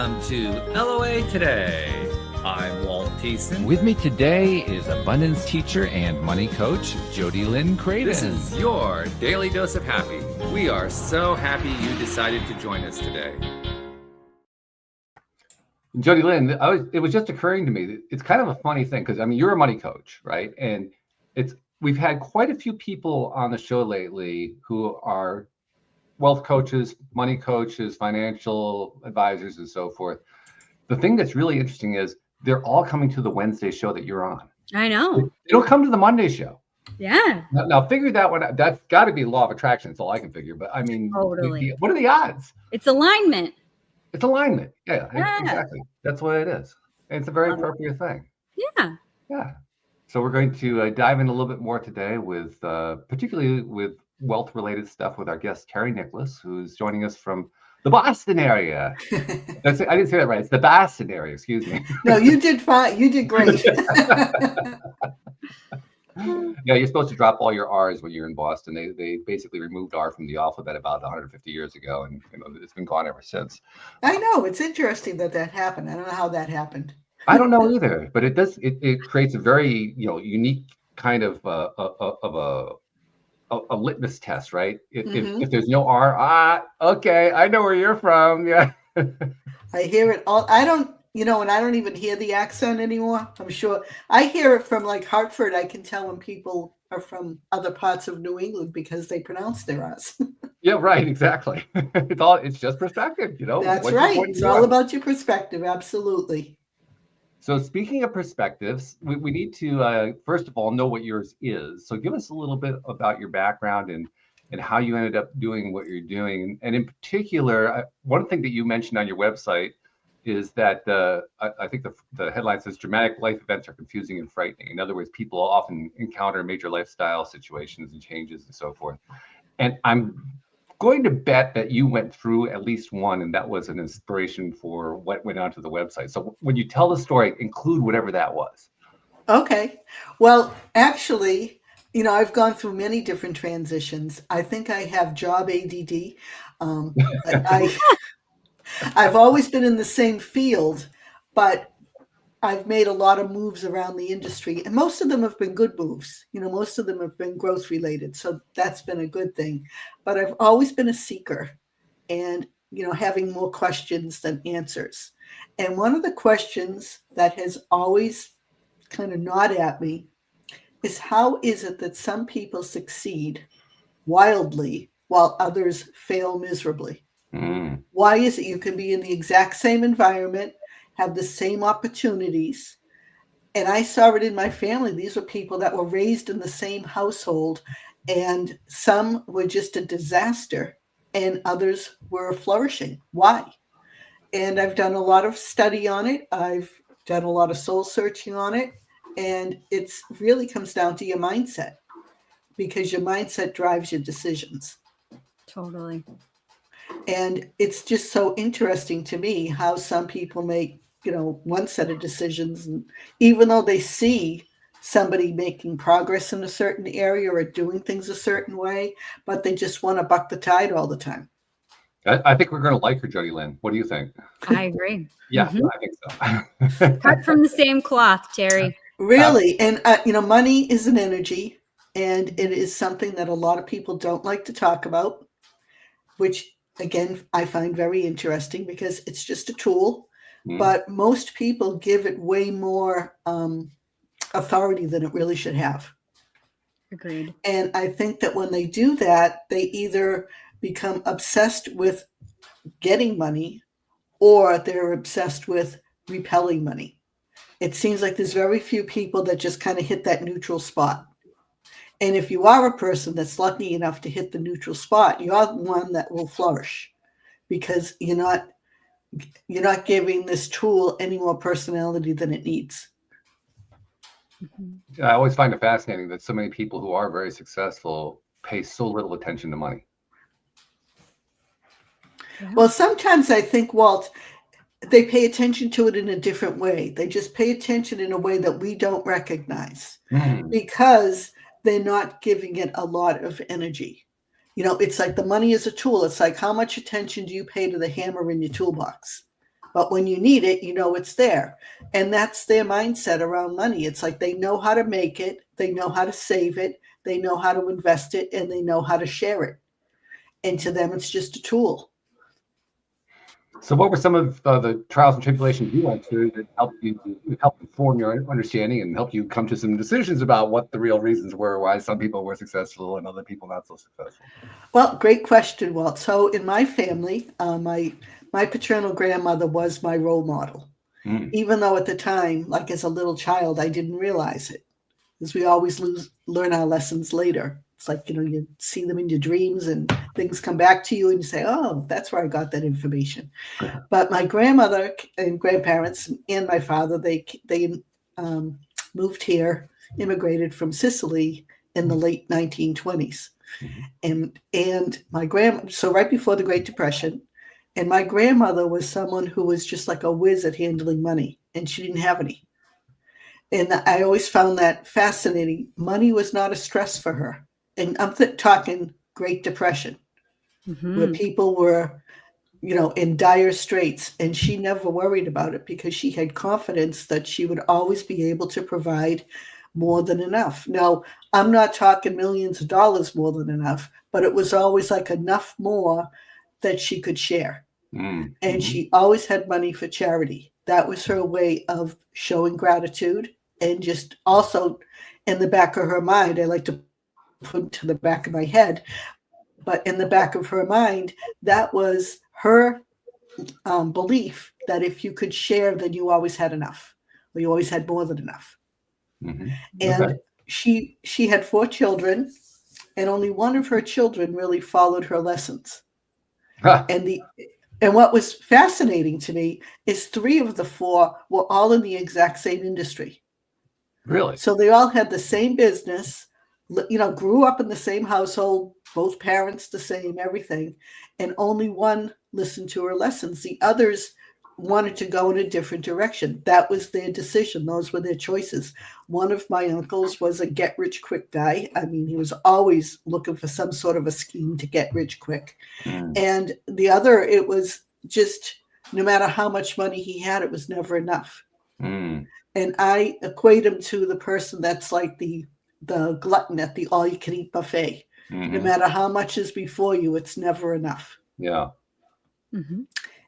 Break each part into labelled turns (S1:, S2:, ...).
S1: Welcome to LOA Today. I'm Walt Thiessen.
S2: With me today is abundance teacher and money coach, Jody Lynn Craven.
S1: This is your daily dose of happy. We are so happy you decided to join us today.
S3: Jody Lynn, it was just occurring to me, it's kind of a funny thing because, I mean, you're a money coach, right? And we've had quite a few people on the show lately who are wealth coaches, money coaches, financial advisors, and so forth. The thing that's really interesting is they're all coming to the Wednesday show that you're on.
S4: I know.
S3: They don't come to the Monday show.
S4: Yeah.
S3: Now figure that one out. That's got to be law of attraction. That's all I can figure. But I mean,
S4: totally.
S3: What are the odds?
S4: It's alignment.
S3: It's alignment. Yeah, exactly. That's what it is. And it's a very appropriate thing.
S4: Yeah.
S3: Yeah. So we're going to dive in a little bit more today with particularly with wealth-related stuff with our guest, Therese Nicklas, who's joining us from the Boston area. I didn't say that right. It's the Boston area. Excuse me.
S5: No, you did fine. You did great.
S3: Yeah, you're supposed to drop all your R's when you're in Boston. They basically removed R from the alphabet about 150 years ago, and it's been gone ever since.
S5: I know. It's interesting that happened. I don't know how that happened.
S3: I don't know either, but it does. It creates a very unique kind of a litmus test, right? If there's no R, okay, I know where you're from. Yeah,
S5: I hear it all. I don't, and I don't even hear the accent anymore. I'm sure I hear it from like Hartford. I can tell when people are from other parts of New England because they pronounce their R's.
S3: Yeah, right. Exactly. It's just perspective,
S5: That's right. It's all about your perspective. Absolutely.
S3: So speaking of perspectives, we need to, first of all, know what yours is. So give us a little bit about your background and how you ended up doing what you're doing. And in particular, one thing that you mentioned on your website is that I think the headline says dramatic life events are confusing and frightening. In other words, people often encounter major lifestyle situations and changes and so forth. And I'm going to bet that you went through at least one, and that was an inspiration for what went onto the website. So when you tell the story, include whatever that was.
S5: Okay. Well, actually, I've gone through many different transitions. I think I have job ADD. I've always been in the same field, but I've made a lot of moves around the industry, and most of them have been good moves. Most of them have been growth related. So that's been a good thing. But I've always been a seeker and, having more questions than answers. And one of the questions that has always kind of gnawed at me is how is it that some people succeed wildly while others fail miserably? Why is it you can be in the exact same environment, have the same opportunities? And I saw it in my family. These were people that were raised in the same household, and some were just a disaster and others were flourishing. Why? And I've done a lot of study on it. I've done a lot of soul searching on it. And it really comes down to your mindset, because your mindset drives your decisions.
S4: Totally.
S5: And it's just so interesting to me how some people make, one set of decisions, and even though they see somebody making progress in a certain area or doing things a certain way, but they just want to buck the tide all the time.
S3: I think we're going to like her, Jody Lynn. What do you think?
S4: I agree.
S3: Yeah, I think so.
S4: Cut from the same cloth, Terry.
S5: Really. And, money is an energy, and it is something that a lot of people don't like to talk about, which, again, I find very interesting because it's just a tool. But most people give it way more authority than it really should have.
S4: Agreed.
S5: And I think that when they do that, they either become obsessed with getting money or they're obsessed with repelling money. It seems like there's very few people that just kind of hit that neutral spot. And if you are a person that's lucky enough to hit the neutral spot, you're the one that will flourish, because you're not giving this tool any more personality than it needs.
S3: I always find it fascinating that so many people who are very successful pay so little attention to money.
S5: Well, sometimes I think, Walt, they pay attention to it in a different way. They just pay attention in a way that we don't recognize because they're not giving it a lot of energy. It's like the money is a tool. It's like, how much attention do you pay to the hammer in your toolbox? but when you need it, you know it's there. And that's their mindset around money. It's like they know how to make it, they know how to save it, they know how to invest it, and they know how to share it. And to them, it's just a tool.
S3: So what were some of the trials and tribulations you went through that help inform your understanding and help you come to some decisions about what the real reasons were, why some people were successful and other people not so successful?
S5: Well, great question, Walt. So in my family, my paternal grandmother was my role model, even though at the time, like as a little child, I didn't realize it, because we always learn our lessons later. It's like, you see them in your dreams and things come back to you and you say, oh, that's where I got that information. But my grandmother and grandparents and my father, they moved here, immigrated from Sicily in the late 1920s. And so right before the Great Depression, and my grandmother was someone who was just like a whiz at handling money, and she didn't have any. And I always found that fascinating. Money was not a stress for her. And I'm talking Great Depression, where people were, in dire straits, and she never worried about it because she had confidence that she would always be able to provide more than enough. Now, I'm not talking millions of dollars more than enough, but it was always like enough more that she could share. And she always had money for charity. That was her way of showing gratitude. And just also in the back of her mind, I like to put to the back of my head, but in the back of her mind, that was her belief that if you could share, then you always had enough, or you always had more than enough. And she had 4 children, and only one of her children really followed her lessons. And what was fascinating to me is 3 of the 4 were all in the exact same industry.
S3: Really?
S5: So they all had the same business, grew up in the same household, both parents the same, everything. And only one listened to her lessons. The others wanted to go in a different direction. That was their decision. Those were their choices. One of my uncles was a get-rich-quick guy. I mean, he was always looking for some sort of a scheme to get rich quick. And the other, it was just no matter how much money he had, it was never enough. And I equate him to the person that's like the glutton at the all-you-can-eat buffet. No matter how much is before you, it's never enough.
S3: Yeah.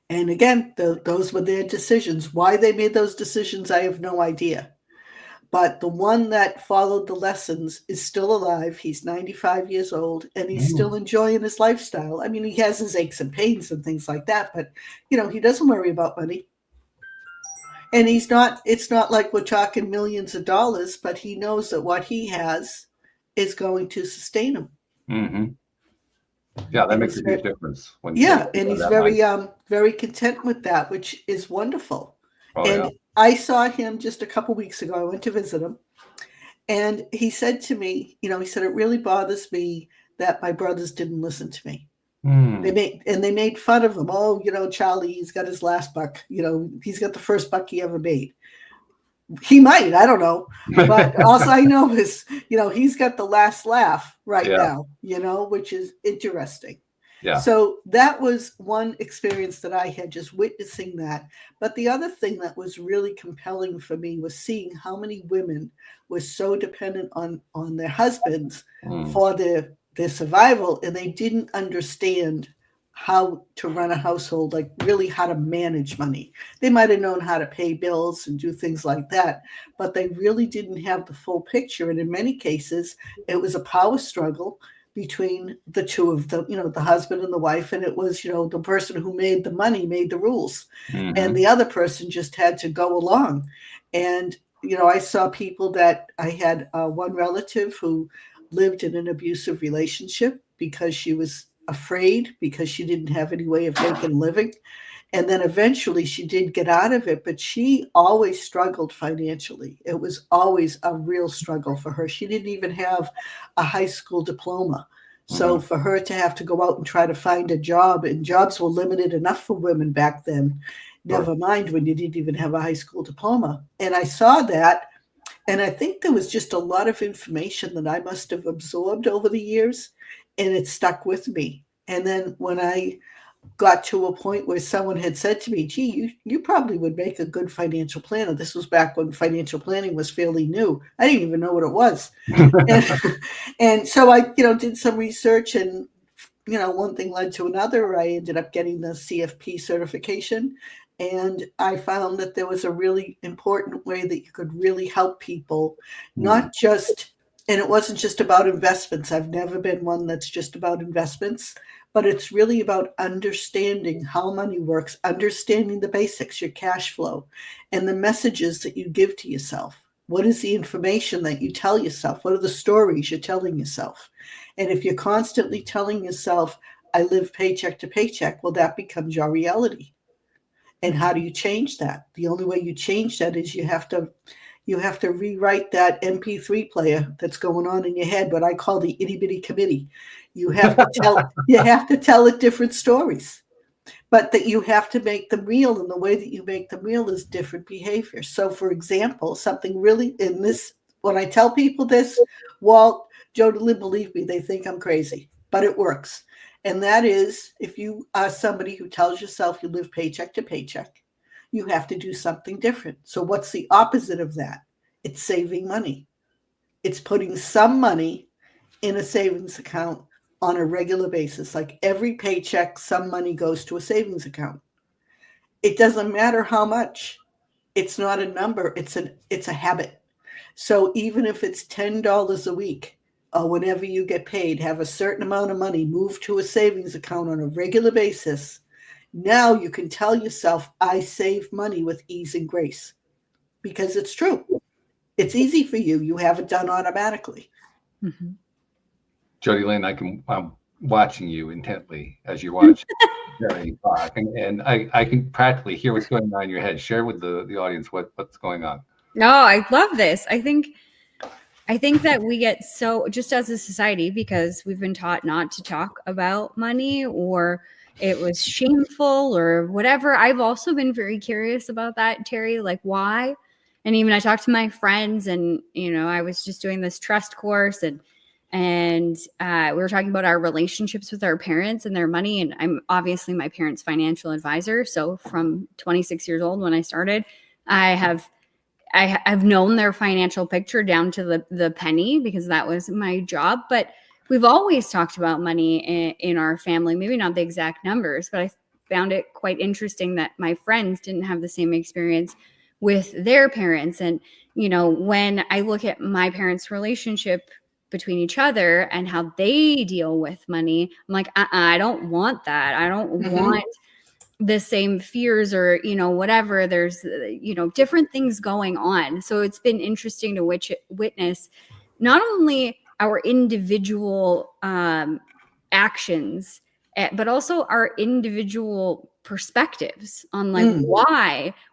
S5: And again, those were their decisions. Why they made those decisions, I have no idea. But the one that followed the lessons is still alive. He's 95 years old, and he's still enjoying his lifestyle. I mean, he has his aches and pains and things like that, but, he doesn't worry about money. And it's not like we're talking millions of dollars, but he knows that what he has is going to sustain him.
S3: Yeah, that makes a huge difference.
S5: And he's very content with that, which is wonderful. I saw him just a couple weeks ago. I went to visit him, and he said to me, he said, it really bothers me that my brothers didn't listen to me. They made fun of him. Oh, Charlie, he's got his last buck. He's got the first buck he ever made. He might, I don't know. But all I know is, he's got the last laugh right now, which is interesting.
S3: Yeah.
S5: So that was one experience that I had, just witnessing that. But the other thing that was really compelling for me was seeing how many women were so dependent on their husbands for their survival, and they didn't understand how to run a household, like really how to manage money. They might have known how to pay bills and do things like that, but they really didn't have the full picture. And in many cases, it was a power struggle between the two of them, the husband and the wife. And it was, the person who made the money made the rules, and the other person just had to go along. And, I saw people that I had one relative who lived in an abusive relationship because she was afraid, because she didn't have any way of making a living. And then eventually she did get out of it, but she always struggled financially. It was always a real struggle for her. She didn't even have a high school diploma. So for her to have to go out and try to find a job, and jobs were limited enough for women back then, never mind when you didn't even have a high school diploma. And I saw that, and I think there was just a lot of information that I must have absorbed over the years, and it stuck with me. And then when I got to a point where someone had said to me, gee, you probably would make a good financial planner. This was back when financial planning was fairly new. I didn't even know what it was. And so I, did some research, and, one thing led to another. I ended up getting the CFP certification. And I found that there was a really important way that you could really help people, not just, and it wasn't just about investments. I've never been one that's just about investments, but it's really about understanding how money works, understanding the basics, your cash flow, and the messages that you give to yourself. What is the information that you tell yourself? What are the stories you're telling yourself? And if you're constantly telling yourself, I live paycheck to paycheck, well, that becomes your reality. And how do you change that? The only way you change that is you have to rewrite that MP3 player that's going on in your head, what I call the itty bitty committee. You have to tell it different stories, but that you have to make them real. And the way that you make them real is different behavior. So for example, something really in this, when I tell people this, Walt, Jody Lynn, believe me, they think I'm crazy, but it works. And that is, if you are somebody who tells yourself you live paycheck to paycheck, you have to do something different. So what's the opposite of that? It's saving money. It's putting some money in a savings account on a regular basis. Like every paycheck, some money goes to a savings account. It doesn't matter how much. It's not a number. It's a habit. So even if it's $10 a week, or whenever you get paid, have a certain amount of money moved to a savings account on a regular basis. Now you can tell yourself, I save money with ease and grace, because it's true. It's easy for you. You have it done automatically.
S3: Mm-hmm. Jody Lynn, I'm watching you intently as you watch Jerry talk, and I can practically hear what's going on in your head. Share with the audience what's going on.
S4: No, I love this. I think that we get so, just as a society, because we've been taught not to talk about money, or it was shameful or whatever. I've also been very curious about that, Terry, like why? And even I talked to my friends, and, I was just doing this trust course, and we were talking about our relationships with our parents and their money. And I'm obviously my parents' financial advisor. So from 26 years old when I started, I've known their financial picture down to the penny, because that was my job. But we've always talked about money in our family, maybe not the exact numbers, but I found it quite interesting that my friends didn't have the same experience with their parents. And, when I look at my parents' relationship between each other and how they deal with money, I'm like, I don't want that. I don't want the same fears or, whatever. There's, different things going on. So it's been interesting to witness not only our individual actions, but also our individual perspectives on like,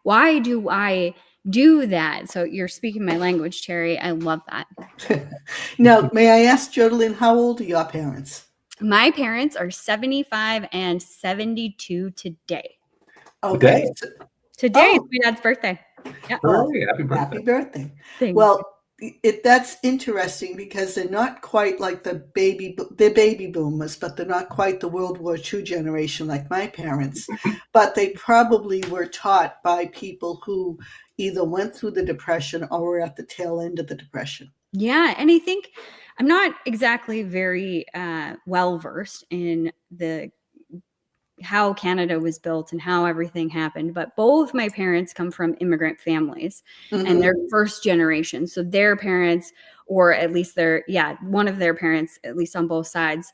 S4: why do I do that? So you're speaking my language, Terry. I love that.
S5: Now, may I ask, Jodlyn, how old are your parents?
S4: My parents are 75 and 72 today.
S5: Okay.
S4: Today is my dad's birthday.
S3: Yeah. Oh, happy birthday.
S5: Happy birthday.
S4: Thanks.
S5: Well, that's interesting, because they're not quite like they're baby boomers, but they're not quite the World War II generation like my parents. But they probably were taught by people who either went through the Depression or were at the tail end of the Depression.
S4: Yeah. And I think I'm not exactly very well versed in how Canada was built and how everything happened, but both my parents come from immigrant families, and they're first generation. So their parents, or at least one of their parents, at least on both sides,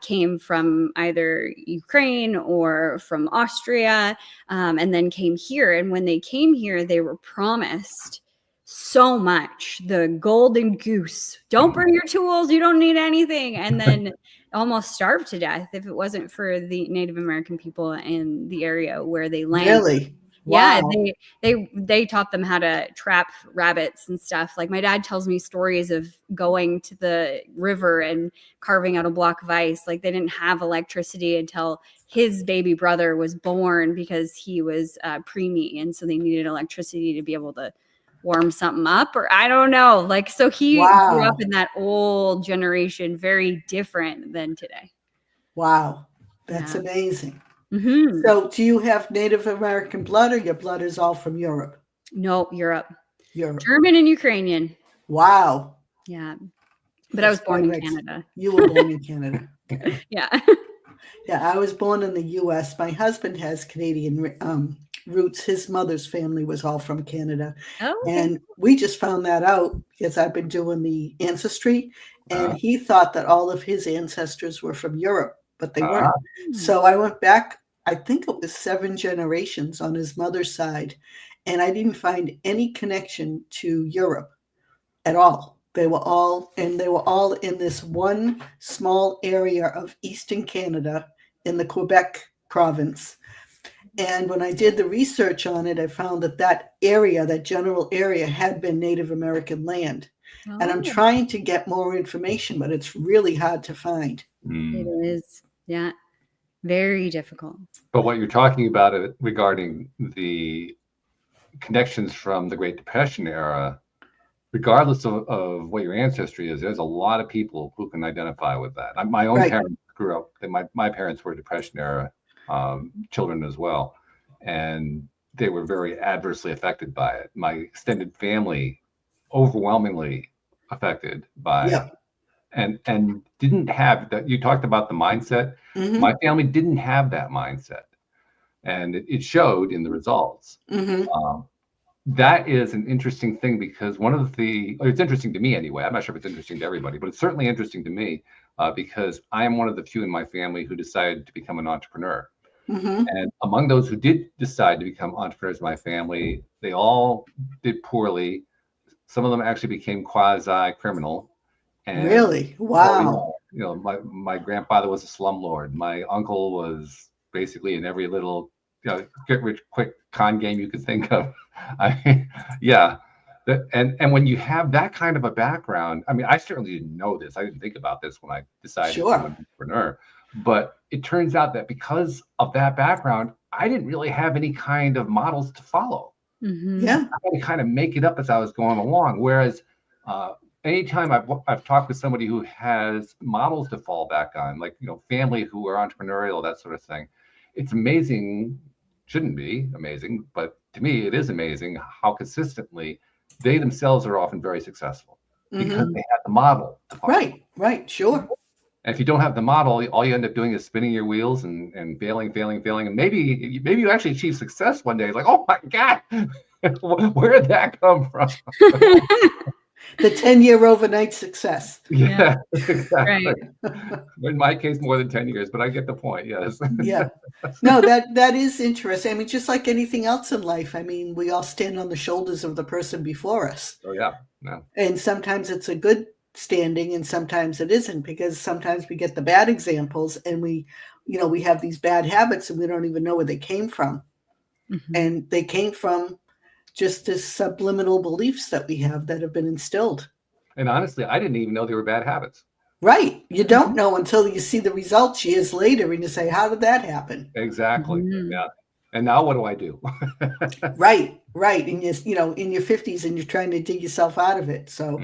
S4: came from either Ukraine or from Austria, and then came here. And when they came here, they were promised so much, the golden goose, don't bring your tools, you don't need anything, and then almost starved to death if it wasn't for the Native American people in the area where they landed.
S5: Really? Wow.
S4: Yeah, they taught them how to trap rabbits and stuff. Like my dad tells me stories of going to the river and carving out a block of ice. Like they didn't have electricity until his baby brother was born, because he was preemie, and so they needed electricity to be able to warm something up, or I don't know. Like, so he grew up in that old generation, very different than today.
S5: Wow. That's amazing.
S4: Mhm.
S5: So do you have Native American blood, or your blood is all from Europe?
S4: No, Europe.
S5: Europe.
S4: German and Ukrainian.
S5: Wow.
S4: Yeah. But I was born in Canada.
S5: You were born in Canada.
S4: Yeah.
S5: Yeah, I was born in the U.S. My husband has Canadian roots. His mother's family was all from Canada.
S4: Oh, okay.
S5: And we just found that out because I've been doing the ancestry, and he thought that all of his ancestors were from Europe, but they weren't. So I went back, I think it was 7 generations on his mother's side, and I didn't find any connection to Europe at all. They were all in this one small area of Eastern Canada in the Quebec province. And when I did the research on it, I found that area, that general area, had been Native American land.
S4: Oh.
S5: And I'm trying to get more information, but it's really hard to find.
S4: It is. Yeah. Very difficult.
S3: But what you're talking about regarding the connections from the Great Depression era, regardless of what your ancestry is, there's a lot of people who can identify with that. My own parents grew up, my parents were Depression era children as well, and they were very adversely affected by it. My extended family, overwhelmingly affected by it. And didn't have that. You talked about the mindset. My family didn't have that mindset, and it showed in the results. That is an interesting thing, because it's interesting to me anyway. I'm not sure if it's interesting to everybody, but it's certainly interesting to me because I am one of the few in my family who decided to become an entrepreneur. And among those who did decide to become entrepreneurs in my family, they all did poorly. Some of them actually became quasi-criminal. And,
S5: really? Wow.
S3: My grandfather was a slumlord. My uncle was basically in every little get rich quick con game you could think of. And when you have that kind of a background, I mean, I certainly didn't know this. I didn't think about this when I decided to become an entrepreneur. But it turns out that because of that background, I didn't really have any kind of models to follow. I had to kind of make it up as I was going along. Whereas anytime I've talked with somebody who has models to fall back on, like family who are entrepreneurial, that sort of thing, it's amazing. Shouldn't be amazing, but to me, it is amazing how consistently they themselves are often very successful because they have the model to follow.
S5: Right, sure.
S3: And if you don't have the model, all you end up doing is spinning your wheels and failing. And maybe you actually achieve success one day. It's like, oh my God, where did that come from?
S5: The 10-year overnight success.
S3: Yeah, exactly.
S4: Right.
S3: In my case, more than 10 years, but I get the point. Yes.
S5: Yeah. No, that is interesting. I mean, just like anything else in life, I mean, we all stand on the shoulders of the person before us.
S3: Oh, yeah. No.
S5: And sometimes it's a good standing and sometimes it isn't, because sometimes we get the bad examples and we have these bad habits and we don't even know where they came from. And they came from just this subliminal beliefs that we have that have been instilled.
S3: And honestly, I didn't even know they were bad habits.
S5: Right. You don't know until you see the results years later and you say, how did that happen?
S3: Exactly. Yeah. And now what do I do?
S5: Right. And in your 50s and you're trying to dig yourself out of it. So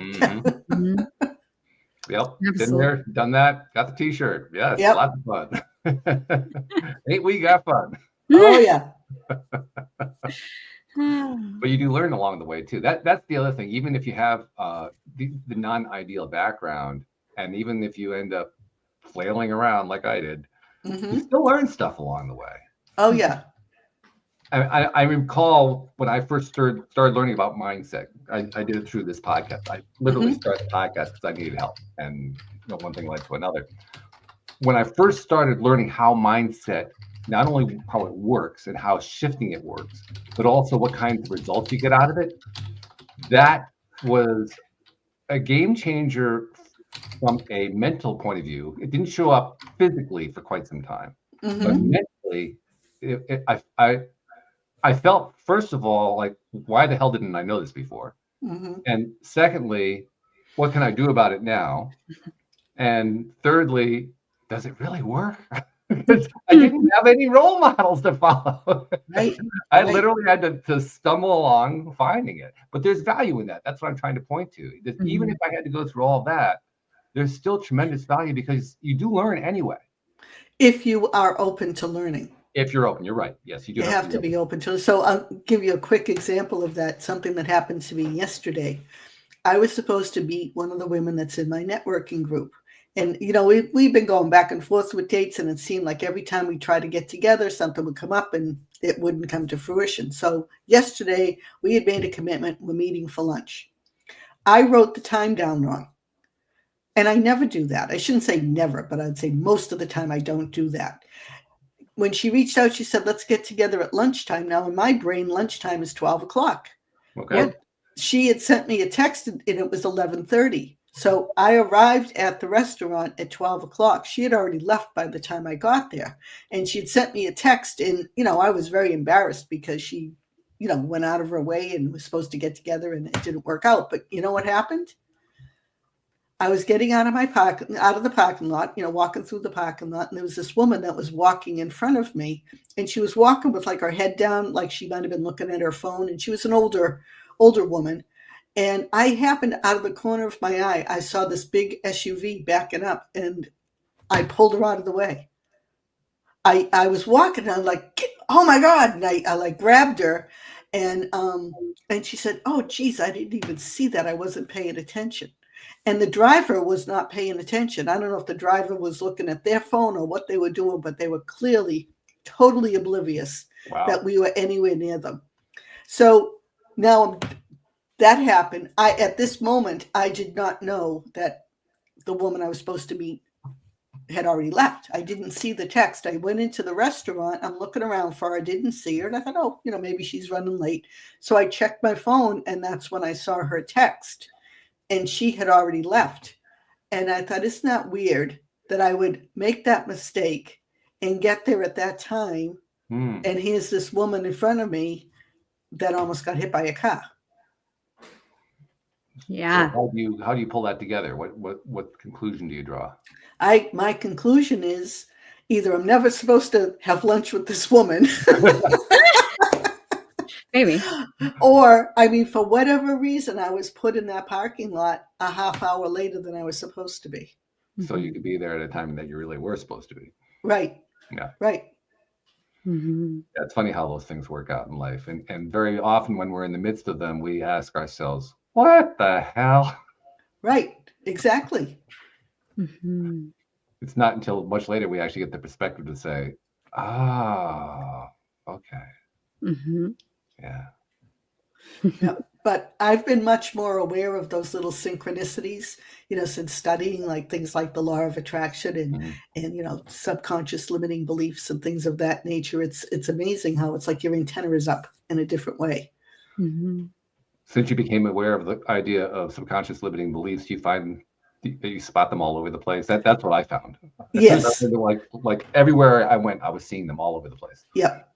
S3: Yep. Been there, done that, got the t-shirt. Yes, lots of fun. Ain't we got fun?
S5: Oh yeah.
S3: But you do learn along the way too. That's the other thing. Even if you have the non-ideal background, and even if you end up flailing around like I did, you still learn stuff along the way.
S5: Oh yeah.
S3: I recall when I first started learning about mindset. I did it through this podcast. I literally started the podcast because I needed help, and one thing led to another. When I first started learning how mindset, not only how it works and how shifting it works, but also what kinds of results you get out of it, that was a game changer from a mental point of view. It didn't show up physically for quite some time, but mentally, I felt, first of all, like, why the hell didn't I know this before? And secondly, what can I do about it now? And thirdly, does it really work? Because I didn't have any role models to follow. I literally had to stumble along finding it. But there's value in that. That's what I'm trying to point to. Even if I had to go through all that, there's still tremendous value because you do learn anyway.
S5: If you are open to learning.
S3: If you're open, you're right. Yes, you do
S5: You have to be open to it. So I'll give you a quick example of that, something that happened to me yesterday. I was supposed to meet one of the women that's in my networking group. And, we've been going back and forth with dates, and it seemed like every time we tried to get together, something would come up and it wouldn't come to fruition. So yesterday we had made a commitment. We're meeting for lunch. I wrote the time down wrong. And I never do that. I shouldn't say never, but I'd say most of the time I don't do that. When she reached out, she said, let's get together at lunchtime. Now, in my brain, lunchtime is 12 o'clock.
S3: Okay.
S5: Well, she had sent me a text and it was 11:30. So I arrived at the restaurant at 12 o'clock. She had already left by the time I got there. And she'd sent me a text. And, I was very embarrassed because she, went out of her way and was supposed to get together and it didn't work out. But you know what happened? I was getting out of the parking lot, walking through the parking lot. And there was this woman that was walking in front of me. And she was walking with like her head down, like she might have been looking at her phone. And she was an older woman. And I happened out of the corner of my eye, I saw this big SUV backing up and I pulled her out of the way. I was walking and I'm like, oh my God. And I like grabbed her and she said, oh, geez, I didn't even see that. I wasn't paying attention. And the driver was not paying attention. I don't know if the driver was looking at their phone or what they were doing, but they were clearly totally oblivious that we were anywhere near them. So now that happened. At this moment, I did not know that the woman I was supposed to meet had already left. I didn't see the text. I went into the restaurant. I'm looking around for her. I didn't see her. And I thought, oh, maybe she's running late. So I checked my phone and that's when I saw her text. And she had already left. And I thought, isn't that weird that I would make that mistake and get there at that time? And here's this woman in front of me that almost got hit by a car.
S4: Yeah.
S3: So how do you pull that together? What conclusion do you draw?
S5: My conclusion is either I'm never supposed to have lunch with this woman.
S4: Maybe.
S5: Or, for whatever reason, I was put in that parking lot a half hour later than I was supposed to be.
S3: So you could be there at a time that you really were supposed to be.
S5: Right.
S3: Yeah.
S5: Right.
S4: Mm-hmm.
S3: Yeah, it's funny how those things work out in life. And very often when we're in the midst of them, we ask ourselves, what the hell?
S5: Right. Exactly.
S4: Mm-hmm.
S3: It's not until much later we actually get the perspective to say, okay.
S4: Mm-hmm.
S3: Yeah.
S5: Yeah, but I've been much more aware of those little synchronicities, since studying like things like the law of attraction and subconscious limiting beliefs and things of that nature. It's amazing how it's like your antenna is up in a different way.
S4: Mm-hmm.
S3: Since you became aware of the idea of subconscious limiting beliefs, you find that you spot them all over the place. That's what I found.
S5: Yes.
S3: Like everywhere I went, I was seeing them all over the place.
S5: Yep.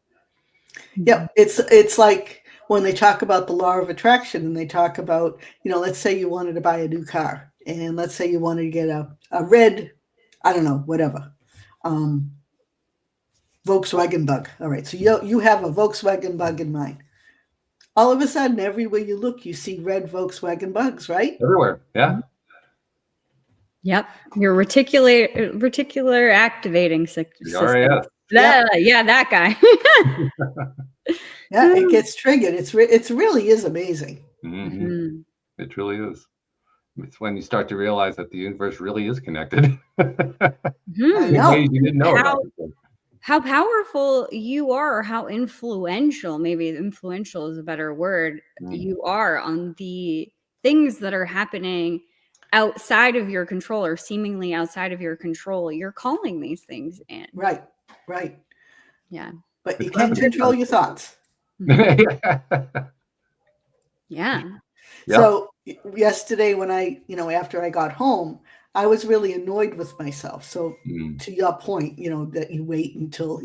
S5: Yep. It's like when they talk about the law of attraction and they talk about, let's say you wanted to buy a new car and let's say you wanted to get a red, I don't know, whatever, Volkswagen Bug. All right. So you have a Volkswagen Bug in mind. All of a sudden, everywhere you look, you see red Volkswagen Bugs, right?
S3: Everywhere. Yeah.
S4: Yep. Your reticular activating system.
S3: RAS.
S4: Yeah, that guy.
S5: Yeah, it gets triggered. It really is amazing.
S3: Mm-hmm.
S4: Mm-hmm.
S3: It truly is. It's when you start to realize that the universe really is connected.
S4: Mm-hmm.
S5: I know.
S3: You didn't know about it.
S4: How powerful you are, or how influential, maybe influential is a better word, you are on the things that are happening outside of your control or seemingly outside of your control. You're calling these things in.
S5: Right.
S4: Yeah.
S5: But you can't control your thoughts.
S4: Yeah.
S5: So yesterday when after I got home, I was really annoyed with myself. So to your point, that you wait until,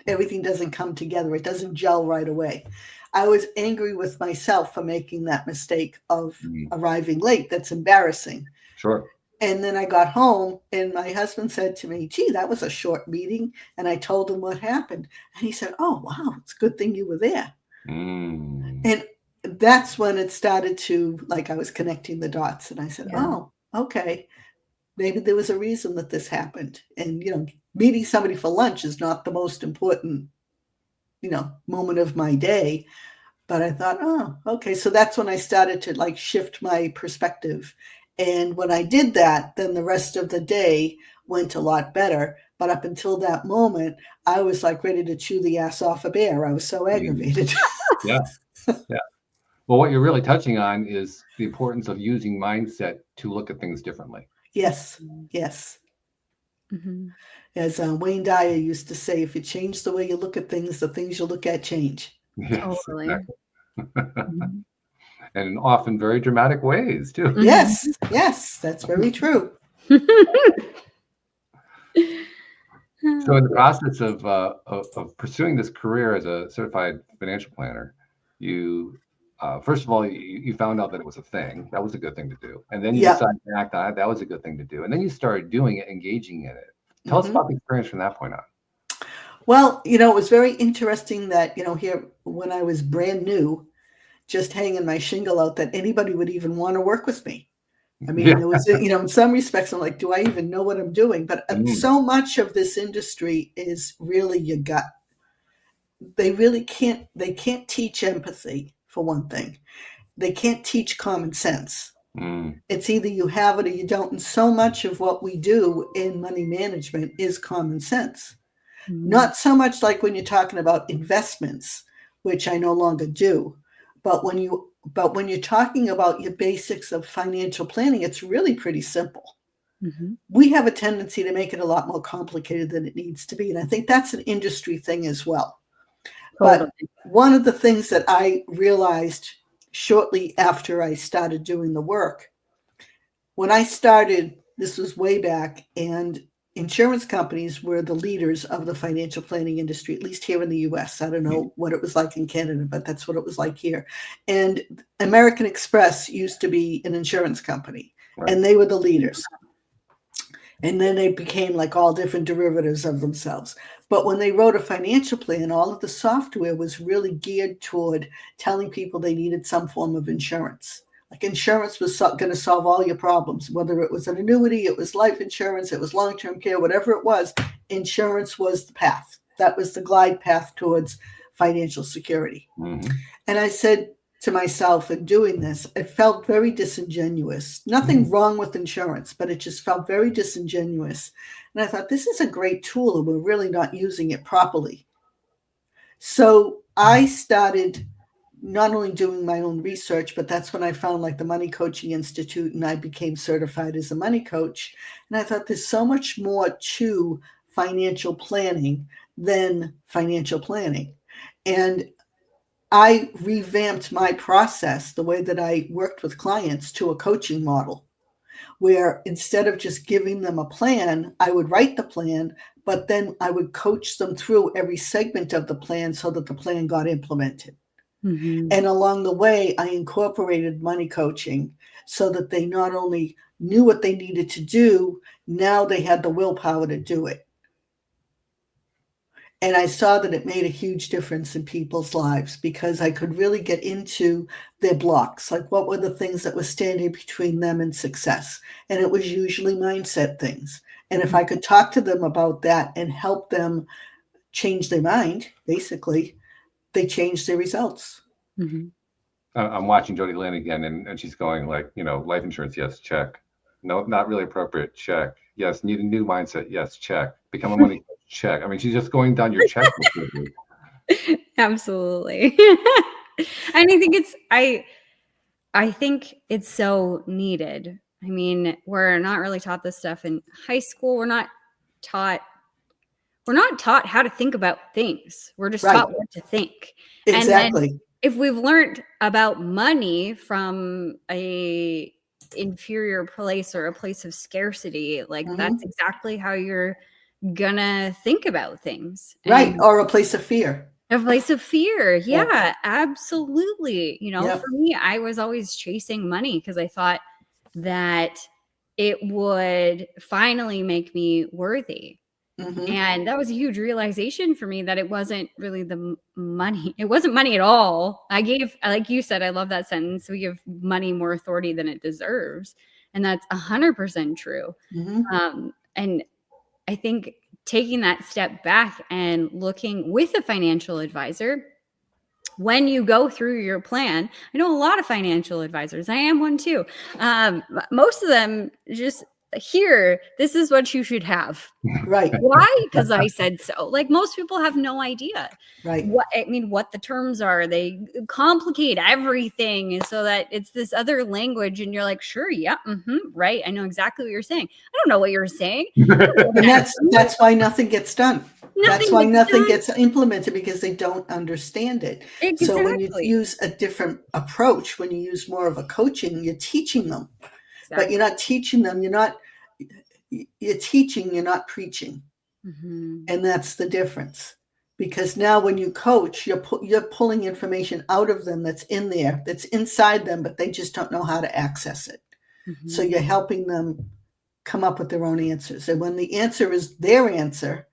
S5: everything doesn't come together. It doesn't gel right away. I was angry with myself for making that mistake of arriving late. That's embarrassing.
S3: Sure.
S5: And then I got home and my husband said to me, gee, that was a short meeting. And I told him what happened. And he said, oh, wow, it's a good thing you were there. And that's when it started to, like, I was connecting the dots. And I said, oh, okay. maybe there was a reason that this happened. And, meeting somebody for lunch is not the most important, moment of my day. But I thought, oh, okay. So that's when I started to like shift my perspective. And when I did that, then the rest of the day went a lot better. But up until that moment, I was like ready to chew the ass off a bear. I was so aggravated.
S3: Yeah. Yeah. Well, what you're really touching on is the importance of using mindset to look at things differently.
S5: Yes. Yes.
S4: Mm-hmm.
S5: As Wayne Dyer used to say, if you change the way you look at things, the things you look at change.
S3: Yes,
S4: Totally.
S3: exactly.
S4: Mm-hmm.
S3: And often very dramatic ways too.
S5: Yes. Yes. That's very true.
S3: So in the process of pursuing this career as a certified financial planner, you first of all, you found out that it was a thing. That was a good thing to do. And then you
S5: Yeah.
S3: decided to act on it. That was a good thing to do. And then you started doing it, engaging in it. Tell us about the experience from that point on.
S5: Well, it was very interesting that, here when I was brand new, just hanging my shingle out, that anybody would even want to work with me. I mean,
S3: Yeah.
S5: it was, in some respects, I'm like, do I even know what I'm doing? But so much of this industry is really your gut. They can't teach empathy, for one thing. They can't teach common sense. It's either you have it or you don't. And so much of what we do in money management is common sense.
S4: Mm-hmm.
S5: Not so much like when you're talking about investments, which I no longer do. But when you're talking about your basics of financial planning, it's really pretty simple.
S4: Mm-hmm.
S5: We have a tendency to make it a lot more complicated than it needs to be. And I think that's an industry thing as well.
S4: Totally.
S5: But one of the things that I realized shortly after I started doing the work, when I started, this was way back, and insurance companies were the leaders of the financial planning industry, at least here in the US. I don't know what it was like in Canada, but that's what it was like here. And American Express used to be an insurance company, and they were the leaders. And then they became like all different derivatives of themselves. But when they wrote a financial plan, all of the software was really geared toward telling people they needed some form of insurance. Like insurance was going to solve all your problems, whether it was an annuity, it was life insurance, it was long-term care, whatever it was, insurance was the path. That was the glide path towards financial security.
S3: Mm-hmm.
S5: And I said to myself, in doing this, it felt very disingenuous. Nothing wrong with insurance, but it just felt very disingenuous. And I thought, this is a great tool and we're really not using it properly. So I started not only doing my own research, but that's when I found like the Money Coaching Institute, and I became certified as a money coach. And I thought there's so much more to financial planning than financial planning. And I revamped my process, the way that I worked with clients, to a coaching model, where instead of just giving them a plan, I would write the plan, but then I would coach them through every segment of the plan so that the plan got implemented.
S4: Mm-hmm.
S5: And along the way, I incorporated money coaching so that they not only knew what they needed to do, now they had the willpower to do it. And I saw that it made a huge difference in people's lives because I could really get into their blocks. Like, what were the things that were standing between them and success? And it was usually mindset things. And if I could talk to them about that and help them change their mind, basically, they changed their results.
S4: Mm-hmm.
S3: I'm watching Jody Lynn again, and she's going like, life insurance, yes, check. No, not really appropriate, check. Yes, need a new mindset, yes, check. Become a money coach, check. I mean, she's just going down your checklist.
S4: Absolutely. And I think it's so needed. I mean, we're not really taught this stuff in high school. We're not taught how to think about things. We're just taught what to think.
S5: Exactly.
S4: And then if we've learned about money from a inferior place or a place of scarcity, like that's exactly how you're gonna think about things.
S5: Right. Or a place of fear.
S4: A place of fear. Yeah, absolutely. For me, I was always chasing money because I thought that it would finally make me worthy.
S5: Mm-hmm.
S4: And that was a huge realization for me that it wasn't really the money. It wasn't money at all. Like you said, I love that sentence. We give money more authority than it deserves. And that's 100% true. And I think taking that step back and looking with a financial advisor, when you go through your plan, I know a lot of financial advisors. I am one too. Most of them just here, this is what you should have.
S5: Right.
S4: Why? Because I said so. Like most people have no idea.
S5: Right.
S4: What the terms are. They complicate everything so that it's this other language, and you're like, sure, yeah, right. I know exactly what you're saying. I don't know what you're saying.
S5: And that's why nothing gets done. That's why nothing gets implemented, because they don't understand it.
S4: Exactly.
S5: So when you use a different approach, when you use more of a coaching, you're teaching them. But you're not teaching them. You're teaching, you're not preaching. And that's the difference. Because now when you coach, you're pulling information out of them that's in there, that's inside them, but they just don't know how to access it. So you're helping them come up with their own answers. And when the answer is their answer,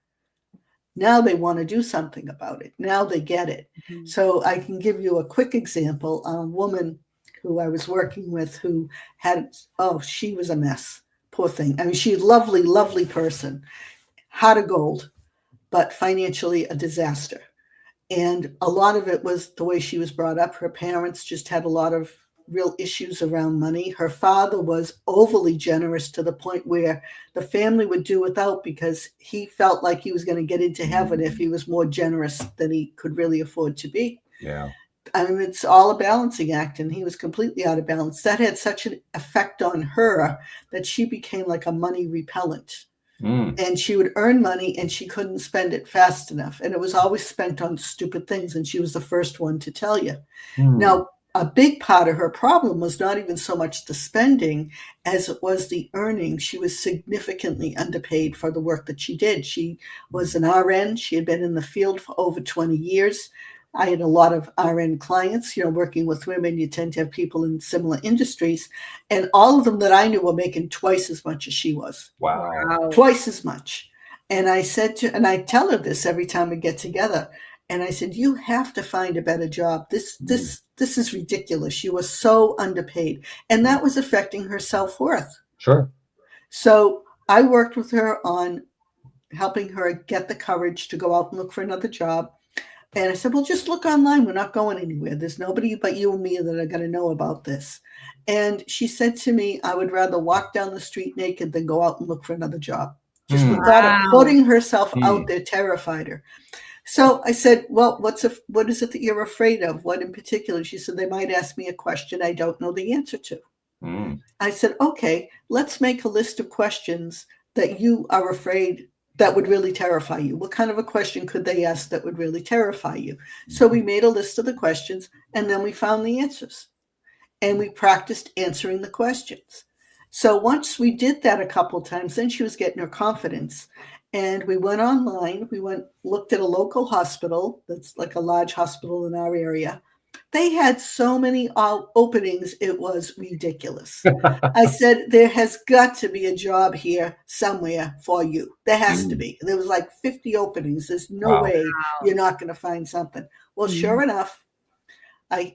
S5: now they want to do something about it. Now they get it. So I can give you a quick example. A woman who I was working with who had, she was a mess. Poor thing. I mean, she's a lovely, lovely person, heart of gold, but financially a disaster. And a lot of it was the way she was brought up. Her parents just had a lot of real issues around money. Her father was overly generous to the point where the family would do without, because he felt like he was going to get into heaven if he was more generous than he could really afford to be.
S3: Yeah.
S5: I mean, it's all a balancing act, and he was completely out of balance. That had such an effect on her that she became like a money repellent. And she would earn money and she couldn't spend it fast enough. And it was always spent on stupid things. And she was the first one to tell you. Now, a big part of her problem was not even so much the spending as it was the earning. She was significantly underpaid for the work that she did. She was an RN. She had been in the field for over 20 years. I had a lot of RN clients, working with women. You tend to have people in similar industries. And all of them that I knew were making twice as much as she was.
S3: Wow.
S5: Twice as much. And I tell her this every time we get together. And I said, you have to find a better job. This is ridiculous. You were so underpaid. And that was affecting her self-worth.
S3: Sure.
S5: So I worked with her on helping her get the courage to go out and look for another job. And I said, well, just look online. We're not going anywhere. There's nobody but you and me that are going to know about this. And she said to me, I would rather walk down the street naked than go out and look for another job. Just the thought of putting herself out there terrified her. So I said, well, what is it that you're afraid of? What in particular? She said, they might ask me a question I don't know the answer to. I said, okay, let's make a list of questions that you are afraid that would really terrify you. What kind of a question could they ask that would really terrify you? So we made a list of the questions, and then we found the answers. And we practiced answering the questions. So once we did that a couple of times, then she was getting her confidence. And we went online. Looked at a local hospital that's like a large hospital in our area. They had so many openings, it was ridiculous. I said, there has got to be a job here somewhere for you. There has to be. There was like 50 openings. There's no way you're not going to find something. Well, sure enough,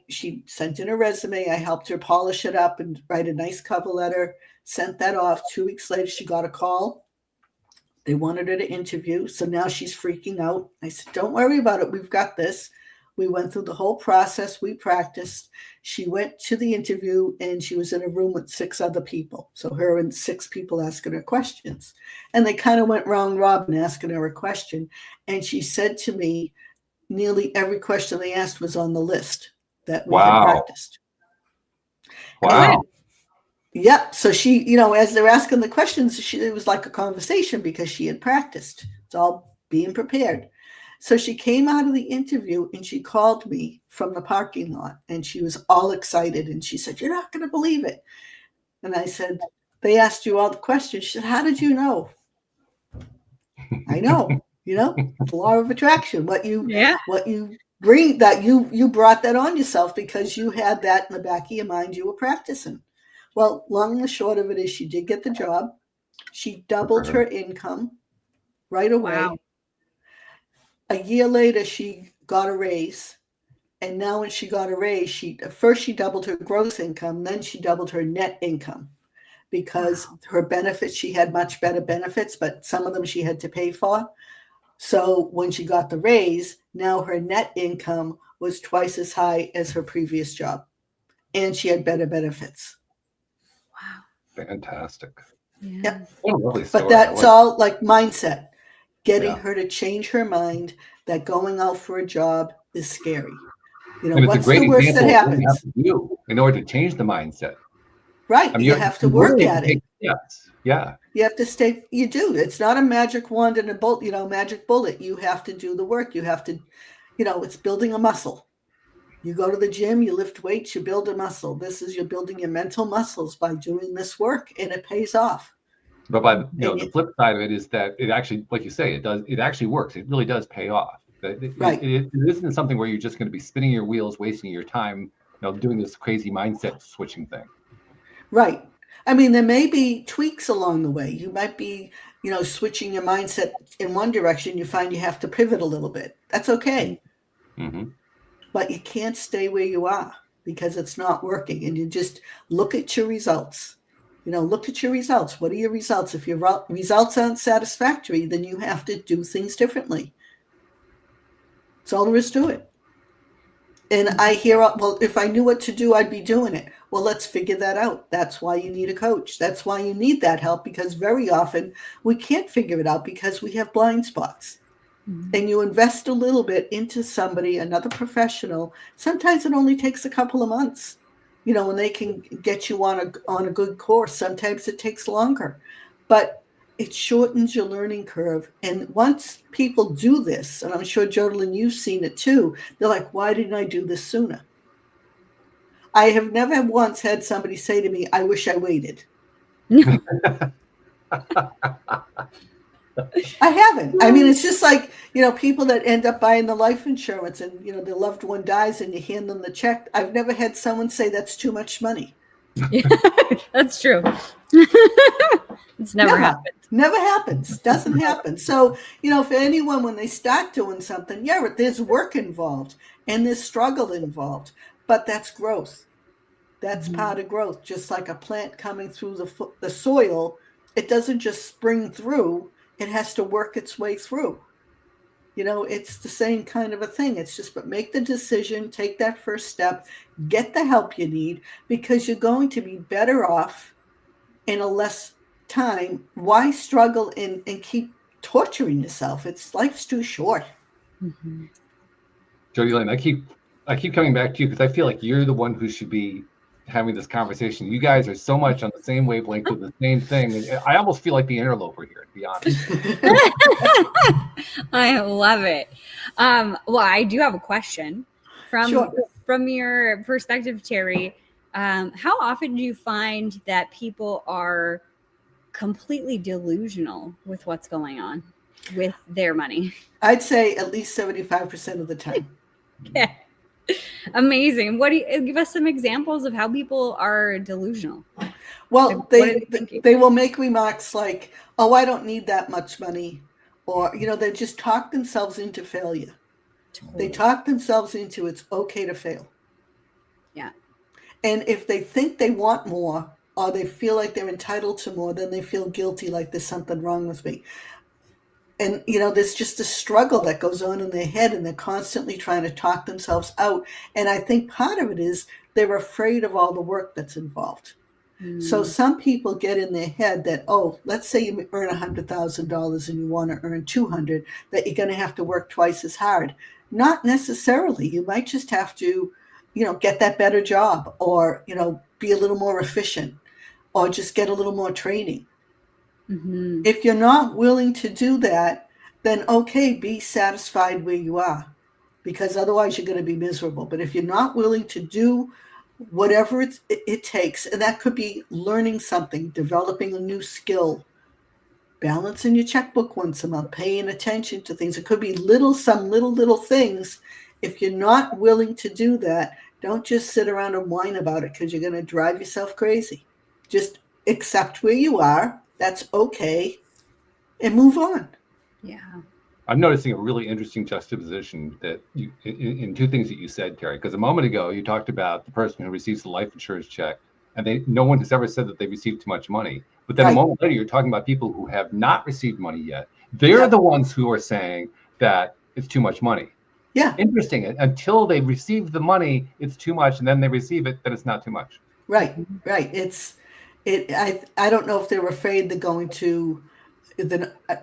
S5: she sent in a resume. I helped her polish it up and write a nice cover letter, sent that off. 2 weeks later, she got a call. They wanted her to interview. So now she's freaking out. I said, don't worry about it. We've got this. We went through the whole process. We practiced. She went to the interview and she was in a room with 6 other people. So her and 6 people asking her questions. And they kind of went round robin asking her a question. And she said to me, nearly every question they asked was on the list that we had practiced.
S3: Wow.
S5: Yep. So she, as they're asking the questions, it was like a conversation because she had practiced. It's all being prepared. So she came out of the interview and she called me from the parking lot and she was all excited. And she said, you're not going to believe it. And I said, they asked you all the questions. She said, how did you know? I know, the law of attraction, what you bring, that you brought that on yourself because you had that in the back of your mind. You were practicing. Well, long and short of it is she did get the job. She doubled her income right away.
S4: Wow.
S5: A year later, she got a raise. And now when she got a raise, first she doubled her gross income, then she doubled her net income because her benefits, she had much better benefits, but some of them she had to pay for. So when she got the raise, now her net income was twice as high as her previous job, and she had better benefits.
S4: Wow.
S3: Fantastic.
S5: Yeah.
S3: What a lovely story.
S5: But that's all like mindset, getting
S3: Yeah.
S5: her to change her mind that going out for a job is scary. You know,
S3: And it's a
S5: what's
S3: great
S5: the worst that
S3: example of what you
S5: happens?
S3: have to do in order to change the mindset.
S5: Right.
S3: I mean,
S5: You have to work
S3: really
S5: at it.
S3: take steps. Yeah.
S5: You have to stay, you do. It's not a magic wand and a bolt, you know, magic bullet. You have to do the work. You have to, you know, it's building a muscle. You go to the gym, you lift weights, you build a muscle. This is, you're building your mental muscles by doing this work, and it pays off.
S3: But by the flip side of it is that it actually, like you say, it actually works. It really does pay off.
S5: Right.
S3: It isn't something where you're just going to be spinning your wheels, wasting your time, doing this crazy mindset switching thing.
S5: Right. I mean, there may be tweaks along the way. You might be, switching your mindset in one direction. You find you have to pivot a little bit. That's okay.
S3: Mm-hmm.
S5: But you can't stay where you are because it's not working. And you just look at your results. Look at your results. What are your results? If your results aren't satisfactory, then you have to do things differently. That's all there is to it. And I hear, well, if I knew what to do, I'd be doing it. Well, let's figure that out. That's why you need a coach. That's why you need that help, because very often we can't figure it out because we have blind spots. Mm-hmm. And you invest a little bit into somebody, another professional. Sometimes it only takes a couple of months, when they can get you on a good course. Sometimes it takes longer, but it shortens your learning curve. And once people do this, and I'm sure, Jodalyn, you've seen it too, they're like, why didn't I do this sooner? I have never once had somebody say to me, I wish I waited. I haven't. I mean, it's just like, people that end up buying the life insurance and, their loved one dies and you hand them the check. I've never had someone say that's too much money.
S4: Yeah, that's true. It's never happened.
S5: Never happens. Doesn't happen. So, for anyone, when they start doing something, there's work involved and there's struggle involved, but that's growth. That's part of growth. Just like a plant coming through the soil, it doesn't just spring through. It has to work its way through. It's the same kind of a thing. It's just, but make the decision, take that first step, get the help you need, because you're going to be better off in a less time. Why struggle and keep torturing yourself? Life's too short.
S3: Mm-hmm. Jodalyn, I keep coming back to you because I feel like you're the one who should be having this conversation. You guys are so much on the same wavelength with the same thing. And I almost feel like the interloper here, to be honest.
S4: I love it. Well, I do have a question from your perspective, Terry. How often do you find that people are completely delusional with what's going on with their money?
S5: I'd say at least 75% of the time.
S4: Yeah. Amazing. Give us some examples of how people are delusional?
S5: Well, they will make remarks like, oh, I don't need that much money. Or, they just talk themselves into failure. Totally. They talk themselves into it's okay to fail.
S4: Yeah. And
S5: if they think they want more or they feel like they're entitled to more, then they feel guilty, like there's something wrong with me. And, there's just a struggle that goes on in their head, and they're constantly trying to talk themselves out. And I think part of it is they're afraid of all the work that's involved. Mm. So some people get in their head that, oh, let's say you earn $100,000 and you want to earn $200,000, that you're going to have to work twice as hard. Not necessarily. You might just have to, get that better job, or, be a little more efficient, or just get a little more training. Mm-hmm. If you're not willing to do that, then okay, be satisfied where you are, because otherwise you're going to be miserable. But if you're not willing to do whatever it takes, and that could be learning something, developing a new skill, balancing your checkbook once a month, paying attention to things. It could be some little things. If you're not willing to do that, don't just sit around and whine about it, because you're going to drive yourself crazy. Just accept where you are. That's okay, and move on.
S4: Yeah.
S3: I'm noticing a really interesting juxtaposition that in two things that you said, Terry, because a moment ago you talked about the person who receives the life insurance check and no one has ever said that they received too much money. But then a moment later, you're talking about people who have not received money yet. They're the ones who are saying that it's too much money.
S5: Yeah.
S3: Interesting. Until they receive the money, it's too much, and then they receive it, then it's not too much.
S5: Right. I don't know if they're afraid they're going to.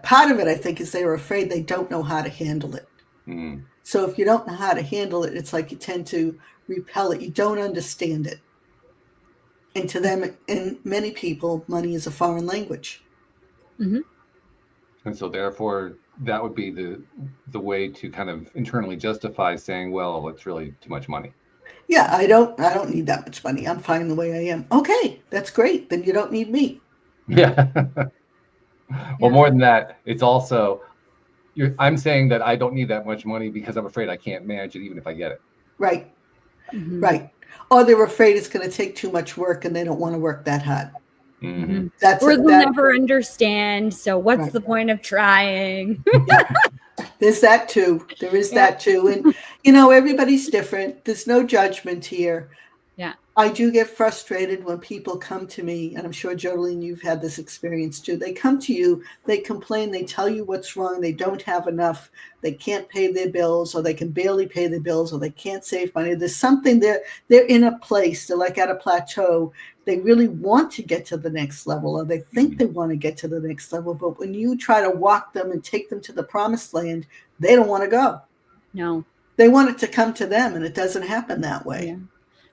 S5: Part of it, I think, is they are afraid they don't know how to handle it.
S3: Mm.
S5: So if you don't know how to handle it, it's like you tend to repel it. You don't understand it. And to them, and many people, money is a foreign language.
S4: Mm-hmm.
S3: And so therefore, that would be the way to kind of internally justify saying, well, it's really too much money.
S5: Yeah, I don't need that much money. I'm fine the way I am. Okay, that's great. Then you don't need me.
S3: Yeah. Well, more than that, it's also, I'm saying that I don't need that much money because I'm afraid I can't manage it even if I get it.
S5: Right. Mm-hmm. Right. Or they're afraid it's going to take too much work and they don't want to work that hard.
S3: Mm-hmm.
S4: Or they'll never understand. So what's the point of trying?
S5: Yeah. There's that too. There is that too. And, everybody's different. There's no judgment here.
S4: Yeah.
S5: I do get frustrated when people come to me, and I'm sure, Jolene, you've had this experience too. They come to you, they complain, they tell you what's wrong, they don't have enough, they can't pay their bills, or they can barely pay their bills, or they can't save money. There's something they're in a place, they're like at a plateau. They really want to get to the next level, or they think they want to get to the next level. But when you try to walk them and take them to the promised land, they don't want to go.
S4: No.
S5: They want it to come to them, and it doesn't happen that way.
S4: Yeah.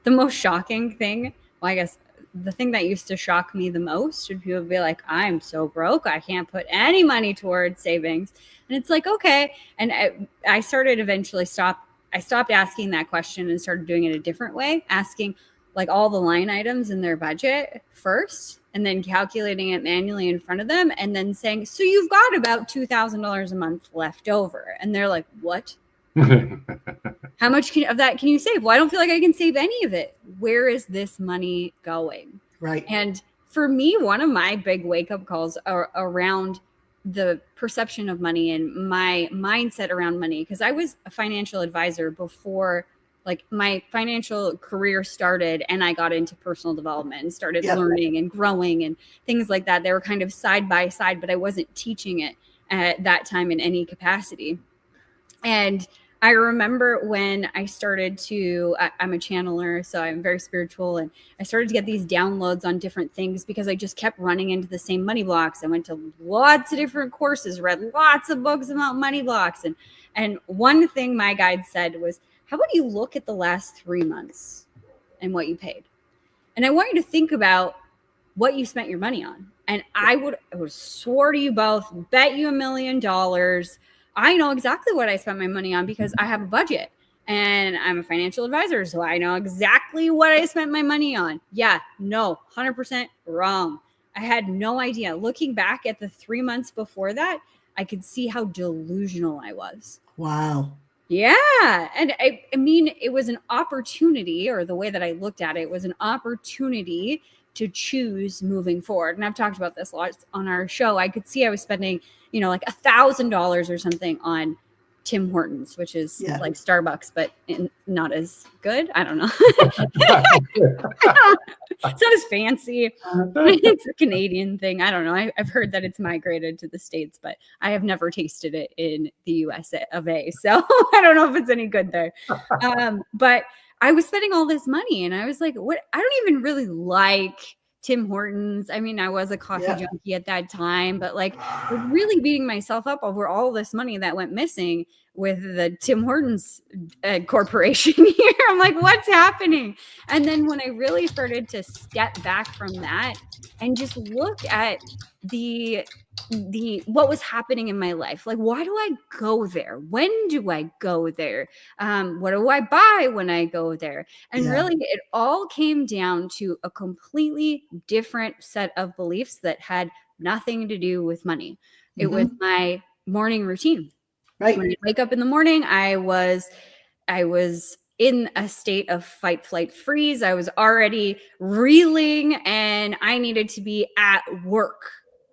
S4: The most shocking thing, well, I guess the thing that used to shock me the most would people be like, I'm so broke, I can't put any money towards savings. And it's like, okay. And I started eventually I stopped asking that question and started doing it a different way, asking like all the line items in their budget first, and then calculating it manually in front of them, and then saying, so you've got about $2,000 a month left over. And they're like, what? How much of that can you save? Well, I don't feel like I can save any of it. Where is this money going?
S5: Right.
S4: And for me, one of my big wake-up calls are around the perception of money and my mindset around money, because I was a financial advisor before like my financial career started, and I got into personal development and started learning and growing and things like that. They were kind of side by side, but I wasn't teaching it at that time in any capacity. And I remember when I started I'm a channeler, so I'm very spiritual, and I started to get these downloads on different things because I just kept running into the same money blocks. I went to lots of different courses, read lots of books about money blocks. And one thing my guide said was, how about you look at the last 3 months and what you paid? And I want you to think about what you spent your money on. And I would swear to you both, bet you $1 million, I know exactly what I spent my money on because I have a budget and I'm a financial advisor. So I know exactly what I spent my money on. Yeah, no, 100% wrong. I had no idea. Looking back at the 3 months before that, I could see how delusional I was.
S5: Wow.
S4: Yeah. And I mean, it was an opportunity, or the way that I looked at it was an opportunity to choose moving forward. And I've talked about this a lot on our show. I could see I was spending, like $1,000 or something on Tim Hortons, which is like Starbucks, but not as good. I don't know. It's not as fancy. It's a Canadian thing. I don't know. I've heard that it's migrated to the States, but I have never tasted it in the US of A. So I don't know if it's any good there. But I was spending all this money and I was like, what? I don't even really like Tim Hortons. I mean, I was a coffee junkie at that time, but like I was really beating myself up over all this money that went missing with the Tim Hortons corporation here. I'm like, what's happening? And then when I really started to step back from that and just look at the what was happening in my life, like, why do I go there? When do I go there? What do I buy when I go there? And really, it all came down to a completely different set of beliefs that had nothing to do with money. It was my morning routine. Right. When I wake up in the morning, I was in a state of fight, flight, freeze. I was already reeling and I needed to be at work.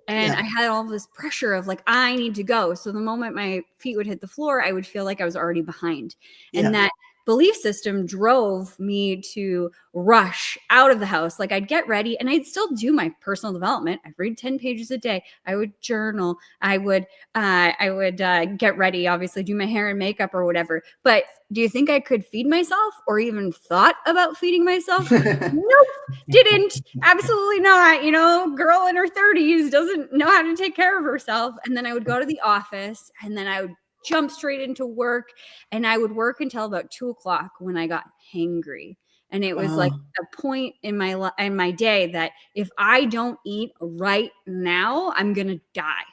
S4: And I had all this pressure of like, I need to go. So the moment my feet would hit the floor, I would feel like I was already behind. And that belief system drove me to rush out of the house. Like I'd get ready and I'd still do my personal development. I'd read 10 pages a day. I would journal. I would get ready, obviously do my hair and makeup or whatever. But do you think I could feed myself or even thought about feeding myself? Nope, didn't. Absolutely not. You know, girl in her 30s doesn't know how to take care of herself. And then I would go to the office and then I would jump straight into work, and I would work until about 2:00 when I got hangry. And it was like a point in my day that if I don't eat right now, I'm going to die.